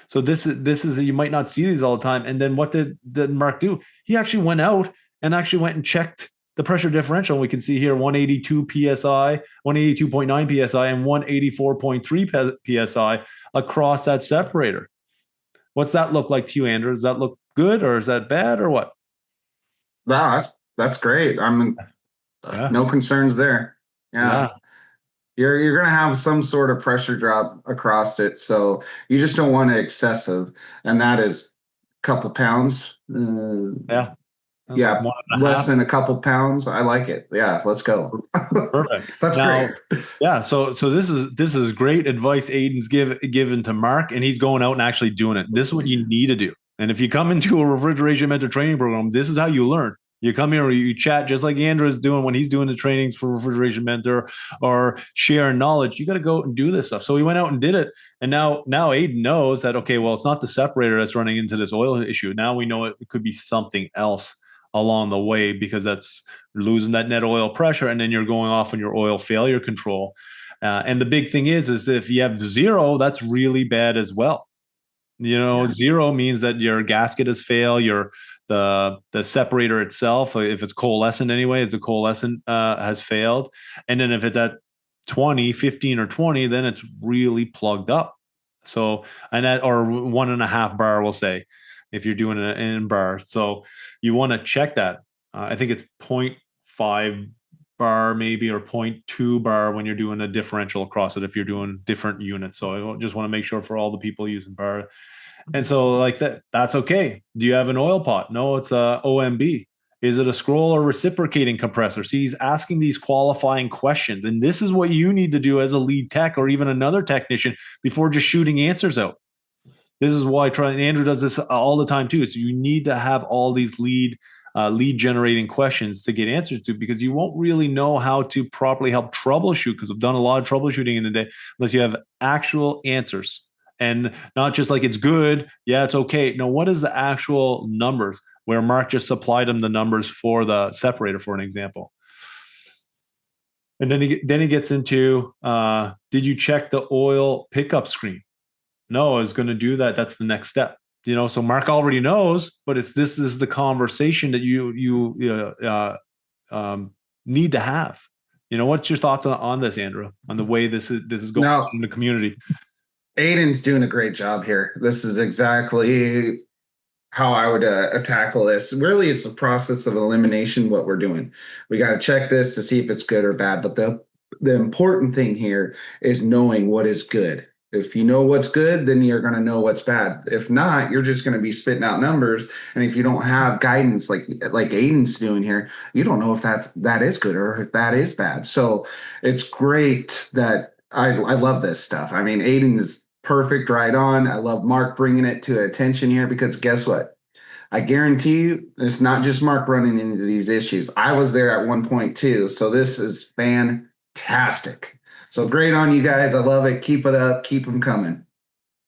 So this is you might not see these all the time. And then what did Mark do? He actually went out and checked the pressure differential. We can see here 182 psi, 182.9 psi, and 184.3 psi across that separator. What's that look like to you, Andrew? Does that look good, or is that bad, or what? No, that's great. No concerns there. Yeah. You're going to have some sort of pressure drop across it, so you just don't want it excessive, and that is a couple pounds. Yeah, less than a couple pounds. I like it. Yeah, let's go. Perfect. That's great. Yeah, so this is great advice Aiden's given to Mark, and he's going out and actually doing it. This is what you need to do. And if you come into a refrigeration mentor training program, this is how you learn. You come here, you chat just like Andrew is doing when he's doing the trainings for Refrigeration Mentor, or sharing knowledge. You got to go and do this stuff. So he went out and did it. And now Aiden knows that, okay, well, it's not the separator that's running into this oil issue. Now we know it could be something else along the way, because that's losing that net oil pressure, and then you're going off on your oil failure control. And the big thing is if you have 0, that's really bad as well. 0 means that your gasket has failed, the separator itself, if it's coalescent anyway, if the coalescent has failed. And then if it's at 20, 15 or 20, then it's really plugged up. So, and that, or 1.5 bar, we'll say, if you're doing an in bar. So you want to check that. I think it's 0.5 bar maybe, or 0.2 bar when you're doing a differential across it, if you're doing different units. So I just want to make sure for all the people using bar. And so like that's okay. Do you have an oil pot? No, it's a OMB. Is it a scroll or reciprocating compressor? See, he's asking these qualifying questions. And this is what you need to do as a lead tech, or even another technician, before just shooting answers out. This is why Andrew does this all the time too. So you need to have all these lead generating questions to get answers to, because you won't really know how to properly help troubleshoot, because I've done a lot of troubleshooting in the day, unless you have actual answers, and not just like it's good. Yeah, it's okay. No, what is the actual numbers, where Mark just supplied him the numbers for the separator, for an example. And then he gets into, did you check the oil pickup screen? No, I was going to do that. That's the next step. So Mark already knows, but this is the conversation that you need to have. What's your thoughts on this, Andrew, on the way this is going on in the community? Aiden's doing a great job here. This is exactly how I would tackle this. Really, it's a process of elimination. What we're doing, we got to check this to see if it's good or bad. But the important thing here is knowing what is good. If you know what's good, then you're going to know what's bad. If not, you're just going to be spitting out numbers. And if you don't have guidance like Aiden's doing here, you don't know if that is good or if that is bad. So it's great that I love this stuff. I mean, Aiden is perfect, right on. I love Mark bringing it to attention here because guess what? I guarantee you, it's not just Mark running into these issues. I was there at one point too. So this is fantastic. So great on you guys. I love it. Keep it up. Keep them coming.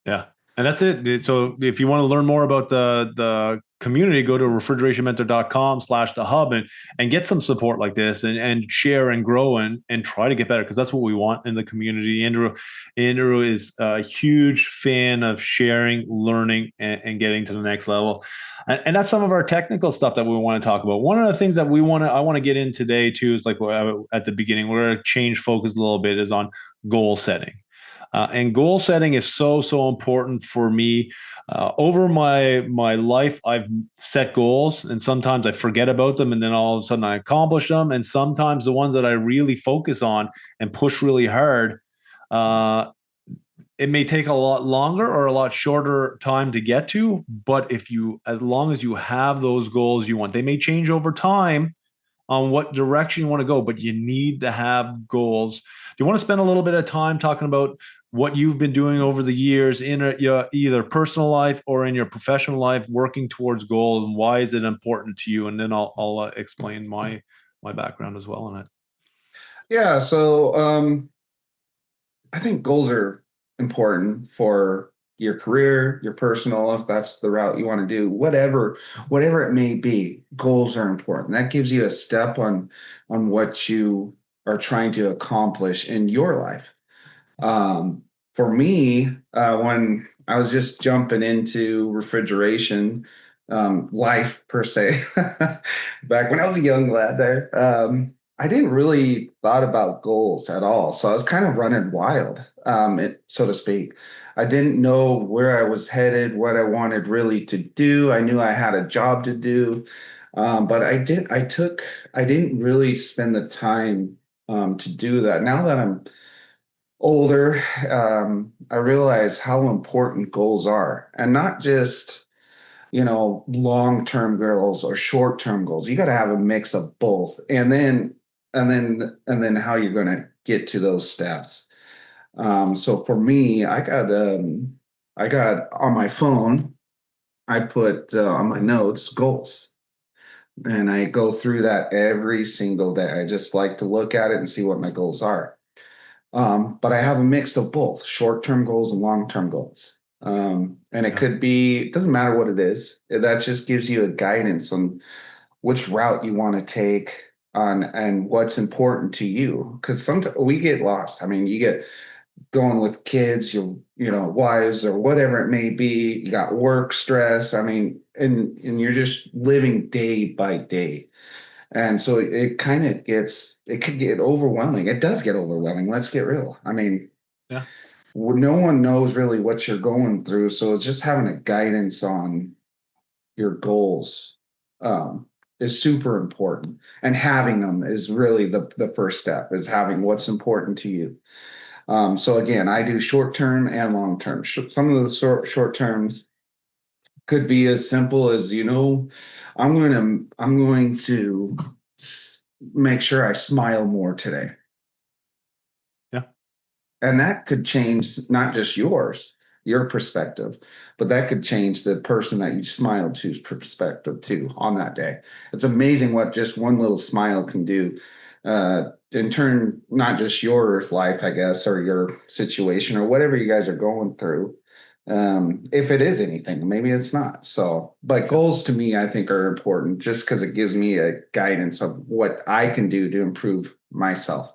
Yeah. And that's it. So if you want to learn more about the community, go to refrigerationmentor.com/the hub and get some support like this and share and grow and try to get better, because that's what we want in the community. Andrew is a huge fan of sharing, learning, and getting to the next level. And that's some of our technical stuff that we want to talk about. One of the things that I want to get in today too is like at the beginning, we're going to change focus a little bit, is on goal setting. And goal setting is so important for me. Over my life, I've set goals, and sometimes I forget about them, and then all of a sudden I accomplish them. And sometimes the ones that I really focus on and push really hard, it may take a lot longer or a lot shorter time to get to. But as long as you have those goals you want, they may change over time on what direction you want to go, but you need to have goals. Do you want to spend a little bit of time talking about what you've been doing over the years in your either personal life or in your professional life, working towards goals, and why is it important to you? And then I'll explain my background as well on it. Yeah. So I think goals are important for your career, your personal, if that's the route you want to do, whatever it may be, goals are important. That gives you a step on what you are trying to accomplish in your life. For me, when I was just jumping into refrigeration, life per se, back when I was a young lad there, I didn't really thought about goals at all. So I was kind of running wild, so to speak. I didn't know where I was headed, what I wanted really to do. I knew I had a job to do, but I didn't really spend the time to do that. Now that I'm older, I realize how important goals are, and not just, long-term goals or short-term goals. You got to have a mix of both, and then how you're going to get to those steps. So for me, I got on my phone, I put on my notes goals, and I go through that every single day. I just like to look at it and see what my goals are. But I have a mix of both short-term goals and long-term goals. And it could be, it doesn't matter what it is. That just gives you a guidance on which route you want to take on and what's important to you. Because sometimes we get lost. I mean, you get going with kids, wives or whatever it may be. You got work stress. I mean, and you're just living day by day. And so it could get overwhelming. It does get overwhelming. Let's get real. I mean, Yeah. no one knows really what you're going through. So it's just having a guidance on your goals is super important. And having them is really the first step, is having what's important to you. So again, I do short term and long term. Some of the short terms could be as simple as, I'm going to make sure I smile more today. Yeah. And that could change not just your perspective, but that could change the person that you smiled to's perspective too on that day. It's amazing what just one little smile can do, in turn, not just your life, I guess, or your situation or whatever you guys are going through. If it is anything, maybe it's not. So, but goals to me, I think, are important just because it gives me a guidance of what I can do to improve myself.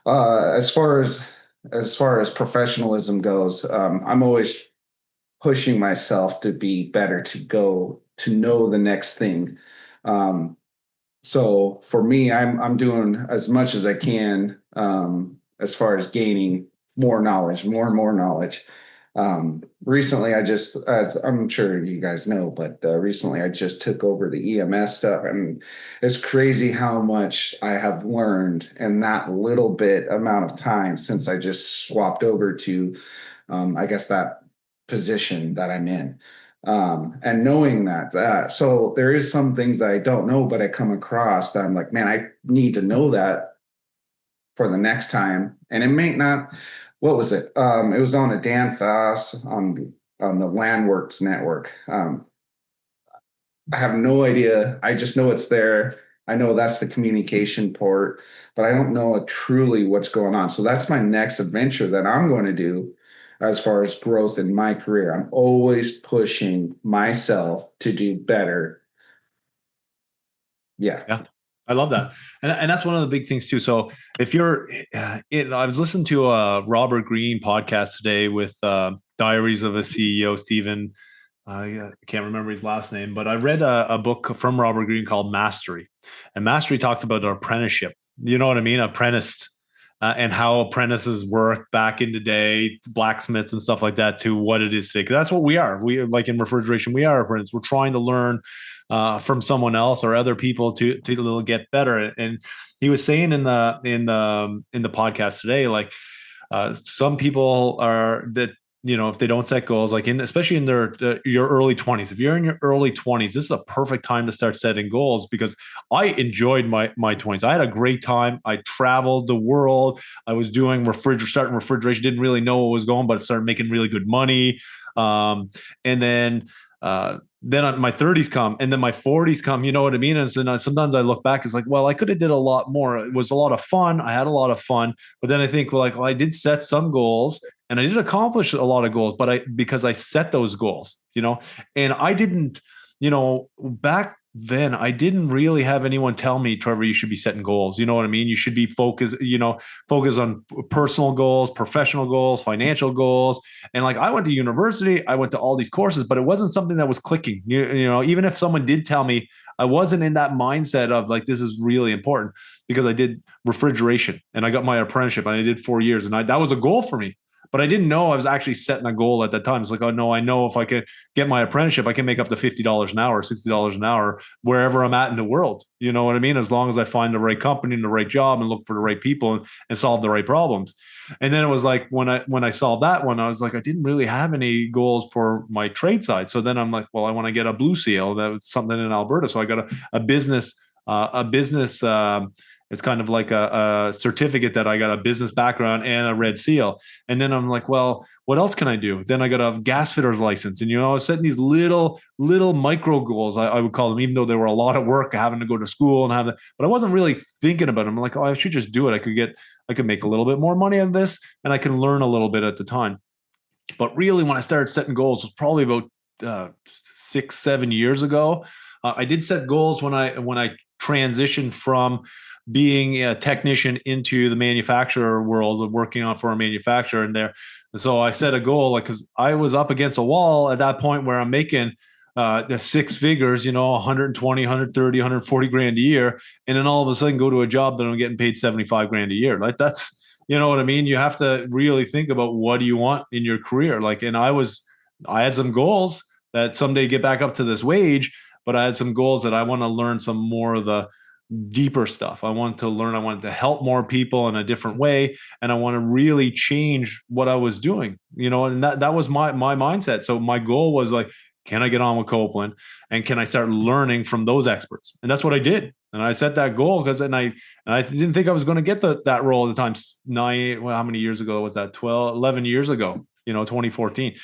As far as professionalism goes, I'm always pushing myself to be better, to know the next thing. So for me, I'm doing as much as I can, as far as gaining more knowledge, more and more knowledge. Recently, as I'm sure you guys know, but recently I just took over the EMS stuff, and it's crazy how much I have learned in that little bit amount of time since I just swapped over to, I guess, that position that I'm in. And knowing so there is some things that I don't know, but I come across that I'm like, man, I need to know that for the next time. And it may not, what was it? It was on a Dan Foss on the Landworks network. I have no idea. I just know it's there. I know that's the communication port, but I don't know truly what's going on. So that's my next adventure that I'm going to do as far as growth in my career. I'm always pushing myself to do better. Yeah. Yeah. I love that. And that's one of the big things too. So if you're, I was listening to a Robert Greene podcast today with Diaries of a CEO, Stephen. I can't remember his last name, but I read a book from Robert Greene called Mastery. And Mastery talks about an apprenticeship. You know what I mean? Apprenticed. And how apprentices work back in the day, blacksmiths and stuff like that, to what it is today. Because that's what we are. We, like in refrigeration, we are apprentices. We're trying to learn from someone else or other people to get better. And he was saying in the podcast today, like some people are that, you know, if they don't set goals, like especially in your early 20s, if you're in your early 20s, this is a perfect time to start setting goals, because I enjoyed my 20s. I had a great time. I traveled the world. I was doing starting refrigeration, didn't really know what was going, but started making really good money. And then my 30s come, and then my 40s come, you know what I mean? And so sometimes I look back, it's like, well, I could have did a lot more. It was a lot of fun. I had a lot of fun, but then I think, like, well, I did set some goals and I did accomplish a lot of goals, but because I set those goals, you know, and I didn't, you know, back then I didn't really have anyone tell me, Trevor, you should be setting goals. You know what I mean? You should be focused on personal goals, professional goals, financial goals. And like, I went to university, I went to all these courses, but it wasn't something that was clicking. You know, even if someone did tell me, I wasn't in that mindset of like, this is really important, because I did refrigeration and I got my apprenticeship and I did 4 years, and that was a goal for me. But I didn't know I was actually setting a goal at that time. It's like, oh no, I know if I could get my apprenticeship, I can make up to $50 an hour, $60 an hour, wherever I'm at in the world. You know what I mean? As long as I find the right company and the right job and look for the right people and solve the right problems. And then it was like, when I solved that one, I was like, I didn't really have any goals for my trade side. So then I'm like, well, I want to get a blue seal. That was something in Alberta. So I got a business, it's kind of like a certificate that I got a business background and a red seal. And then I'm like, well, what else can I do? Then I got a gas fitter's license. And, you know, I was setting these little micro goals, I would call them, even though they were a lot of work, having to go to school and but I wasn't really thinking about them. I'm like, oh, I should just do it. I could make a little bit more money on this, and I can learn a little bit at the time. But really, when I started setting goals, was probably about 6-7 years ago. I did set goals when I transitioned from being a technician into the manufacturer world of working for a manufacturer in there. And so I set a goal, like, because I was up against a wall at that point where I'm making the six figures, you know, 120, 130, 140 grand a year. And then all of a sudden go to a job that I'm getting paid 75 grand a year. Like, that's, you know what I mean? You have to really think about, what do you want in your career? Like, and I had some goals that someday get back up to this wage, but I had some goals that I want to learn some more of the deeper stuff. I wanted to help more people in a different way. And I want to really change what I was doing, you know, and that was my mindset. So my goal was like, can I get on with Copeland, and can I start learning from those experts? And that's what I did. And I set that goal because I didn't think I was going to get that role at the time. How many years ago was that? 11 years ago, you know, 2014.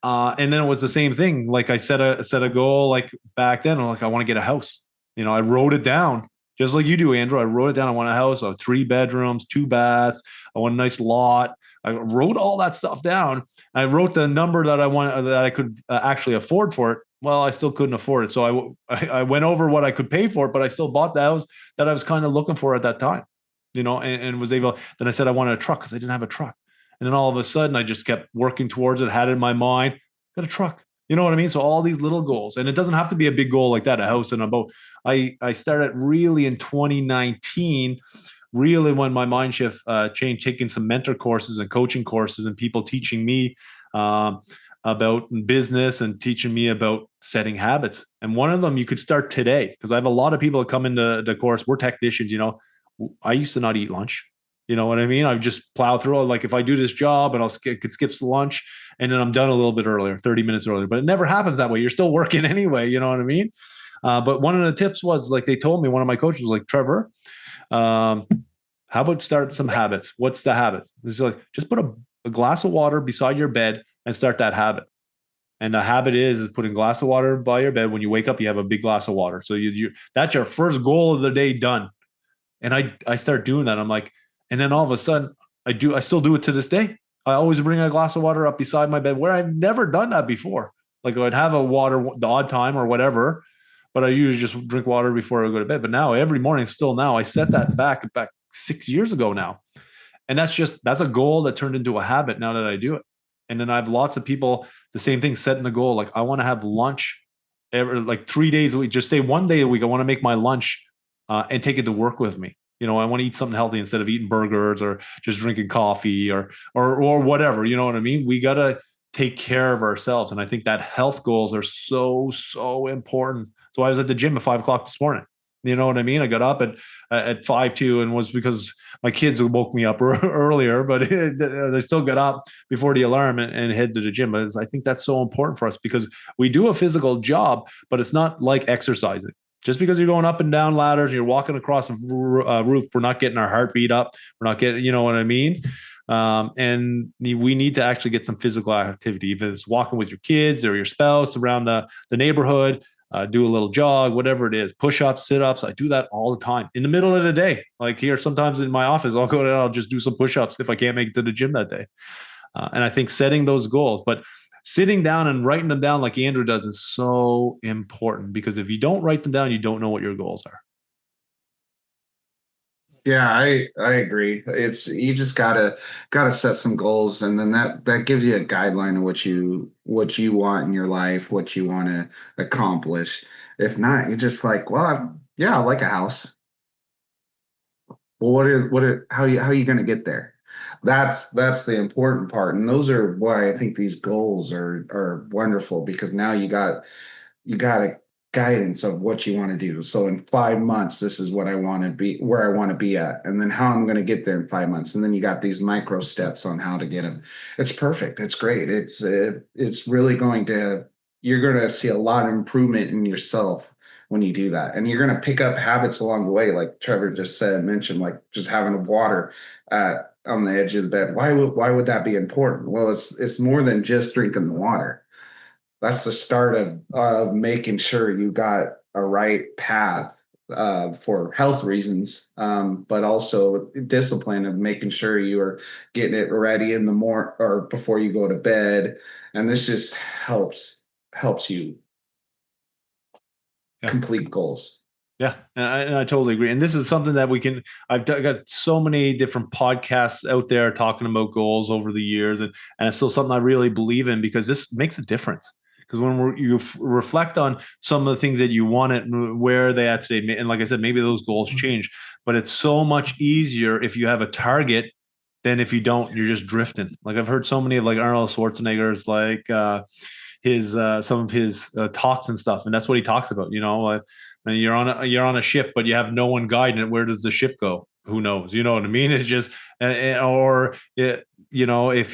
And then it was the same thing. Like, I set a goal, like back then, I'm like, I want to get a house. You know, I wrote it down. Just like you do, Andrew. I wrote it down. I want a house of 3 bedrooms, 2 baths. I want a nice lot. I wrote all that stuff down. I wrote the number that I wanted, that I could actually afford for it. Well, I still couldn't afford it. So I went over what I could pay for it, but I still bought the house that I was kind of looking for at that time, you know, and was able. Then I said I wanted a truck because I didn't have a truck. And then all of a sudden I just kept working towards it, had it in my mind, got a truck. You know what I mean? So all these little goals, and it doesn't have to be a big goal like that, a house and a boat. I started really in 2019, really when my mind shift changed, taking some mentor courses and coaching courses and people teaching me about business and teaching me about setting habits. And one of them you could start today, because I have a lot of people that come into the course. We're technicians, I used to not eat lunch. You know what I mean? I just plow through. Like if I do this job and could skip lunch and then I'm done a little bit earlier, 30 minutes earlier, but it never happens that way. You're still working anyway. You know what I mean? But one of the tips was like, they told me, one of my coaches was like, Trevor, how about start some habits? What's the habit? It's like, just put a glass of water beside your bed and start that habit. And the habit is putting a glass of water by your bed. When you wake up, you have a big glass of water. So that's your first goal of the day done. And I start doing that. I'm like, and then all of a sudden I still do it to this day. I always bring a glass of water up beside my bed, where I've never done that before. Like I'd have a water the odd time or whatever, but I usually just drink water before I go to bed. But now every morning still now I set that back 6 years ago now. And that's a goal that turned into a habit now that I do it. And then I have lots of people, the same thing, setting the goal. Like I want to have lunch like 3 days a week. Just say one day a week, I want to make my lunch and take it to work with me. I want to eat something healthy instead of eating burgers or just drinking coffee or whatever. You know what I mean? We got to take care of ourselves. And I think that health goals are so, so important. So I was at the gym at 5:00 this morning. You know what I mean? I got up at 5:02, and was because my kids woke me up earlier, but they still got up before the alarm and head to the gym. But I think that's so important for us, because we do a physical job, but it's not like exercising. Just because you're going up and down ladders, and you're walking across a roof, we're not getting our heartbeat up. We're not getting, you know what I mean? And we need to actually get some physical activity, if it's walking with your kids or your spouse around the neighborhood. Do a little jog, whatever it is, push-ups, sit-ups. I do that all the time in the middle of the day. Like here, sometimes in my office, I'll go down, I'll just do some push-ups if I can't make it to the gym that day. And I think setting those goals, but sitting down and writing them down like Andrew does, is so important, because if you don't write them down, you don't know what your goals are. Yeah, I agree. It's, you just gotta set some goals, and then that gives you a guideline of what you want in your life, what you want to accomplish. If not, you're just like, well, I like a house. Well, how are you going to get there? That's the important part, and those are why I think these goals are wonderful, because now you got a guidance of what you want to do. So in 5 months, this is what I want to be, where I want to be at, and then how I'm going to get there in 5 months. And then you got these micro steps on how to get them. It's perfect. It's great. It's really you're going to see a lot of improvement in yourself when you do that. And you're going to pick up habits along the way. Like Trevor just mentioned, like just having a water on the edge of the bed. Why would that be important? Well, it's more than just drinking the water. That's the start of making sure you got a right path for health reasons, but also discipline of making sure you are getting it ready in the morning or before you go to bed. And this just helps you complete goals. Yeah, and I totally agree. And this is something that I've got so many different podcasts out there talking about goals over the years. And it's still something I really believe in, because this makes a difference. Because when you reflect on some of the things that you wanted and where they are today, and like I said, maybe those goals change, but it's so much easier if you have a target than if you don't. You're just drifting. Like I've heard so many of like Arnold Schwarzenegger's like some of his talks and stuff, and that's what he talks about. And you're on a ship, but you have no one guiding it. Where does the ship go? Who knows? You know what I mean? It's just, if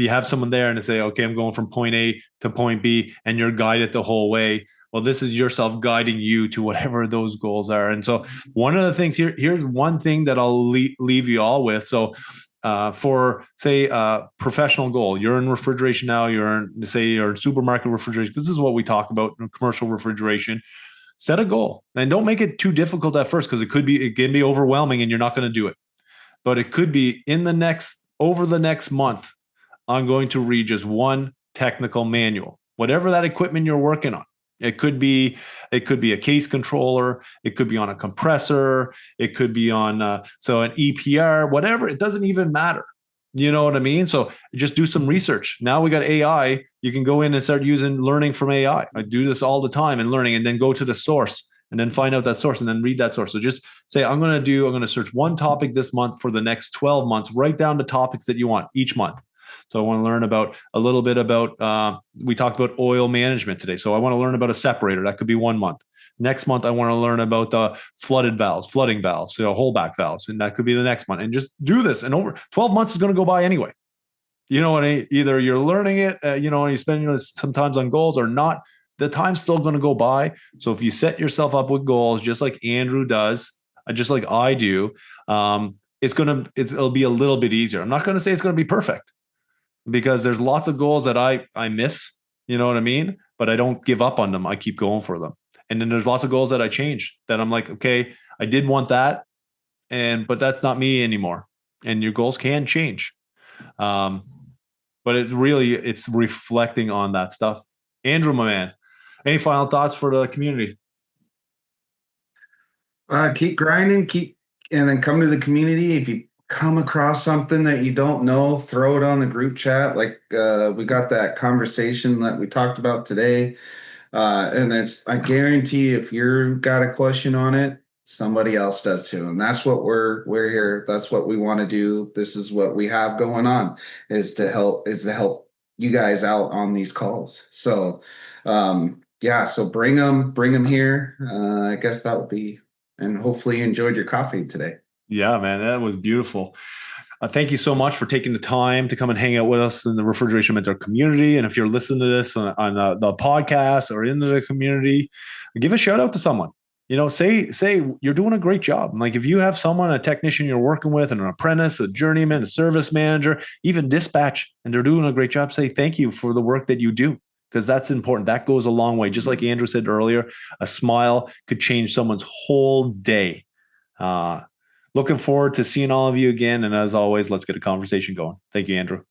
you have someone there and they say, okay, I'm going from point A to point B, and you're guided the whole way. Well, this is yourself guiding you to whatever those goals are. And so one of the things here's one thing that I'll leave you all with. So for say a professional goal, you're in refrigeration now, you're in supermarket refrigeration. This is what we talk about in commercial refrigeration. Set a goal, and don't make it too difficult at first, because it can be overwhelming and you're not going to do it. But it could be over the next month, I'm going to read just one technical manual, whatever that equipment you're working on. It could be a case controller. It could be on a compressor. It could be on an EPR, whatever. It doesn't even matter. You know what I mean? So just do some research. Now we got AI. You can go in and start learning from AI. I do this all the time and learning, and then go to the source and then find out that source and then read that source. So just say, I'm going to search one topic this month for the next 12 months. Write down the topics that you want each month. So I want to learn about a little bit about, we talked about oil management today. So I want to learn about a separator. That could be 1 month. Next month, I want to learn about the flooding valves, holdback valves, and that could be the next month. And just do this. And over 12 months is going to go by anyway. You know what? Either you're learning it, and you're spending this sometimes on goals or not. The time's still going to go by. So if you set yourself up with goals, just like Andrew does, just like I do, it'll be a little bit easier. I'm not going to say it's going to be perfect because there's lots of goals that I miss. You know what I mean? But I don't give up on them. I keep going for them. And then there's lots of goals that I change that I'm like, okay, I did want that, but that's not me anymore. And your goals can change. But it's reflecting on that stuff. Andrew, my man, any final thoughts for the community? Keep grinding, and then come to the community. If you come across something that you don't know, throw it on the group chat. Like we got that conversation that we talked about today. And I guarantee if you've got a question on it, somebody else does too. And that's what we're here. That's what we want to do. This is what we have going on is to help you guys out on these calls. So, so bring them here. I guess that would be, and hopefully you enjoyed your coffee today. Yeah, man, that was beautiful. Thank you so much for taking the time to come and hang out with us in the Refrigeration Mentor community. And if you're listening to this on the podcast or in the community, give a shout out to someone. Say you're doing a great job. Like if you have someone, a technician you're working with, an apprentice, a journeyman, a service manager, even dispatch, and they're doing a great job, say thank you for the work that you do. Because that's important. That goes a long way. Just like Andrew said earlier, a smile could change someone's whole day. Looking forward to seeing all of you again. And as always, let's get a conversation going. Thank you, Andrew.